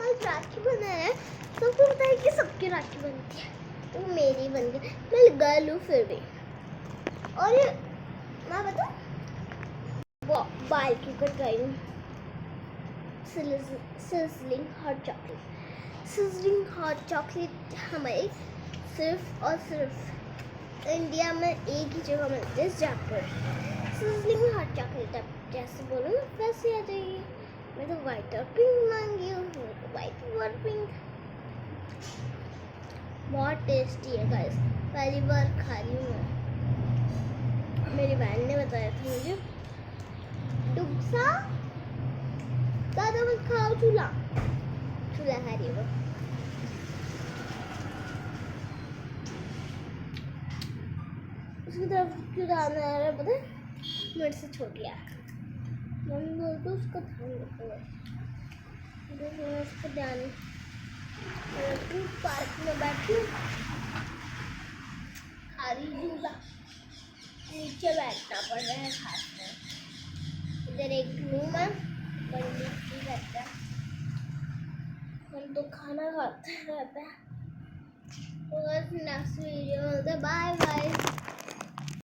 आज राखी बना है, सबको पता है कि सबकी राखी बनती है, तो मेरी बन गई। मैं गर्ल हूँ फिर भी। और मैं बताऊँ, बाल की कटवाई हूँ। Sizzling hot chocolate. Sizzling hot chocolate हमारे सिर्फ और सिर्फ इंडिया में एक ही जगह मिलती है, जहाँ पर सिजलिंग हॉट चॉकलेट। अब जैसे बोलूँ वैसे आ जाइए। मैं तो वाइट और पिंक मांगी हूँ, वाइट और पिंक। बहुत टेस्टी है गाइस, पहली बार खा रही हूँ मैं। मेरी बहन ने बताया था मुझे। डुबसा ज़्यादा मत खाओ, चूल्हा चूल्हा खा रही हो। उसकी तरफ क्यों ध्यान आ रहा है पता है? मेरे से छोटी है, मम्मी बोलते उसका ध्यान रखो। मैं उसका ध्यान पार्क में बैठी हूँ, खा रही झूला। नीचे बैठना पड़ रहा है खास में। इधर एक रूम है, पंडित जी रहता है, हम तो खाना खाते रहते हैं। तो नेक्स्ट वीडियो में बाय बाय।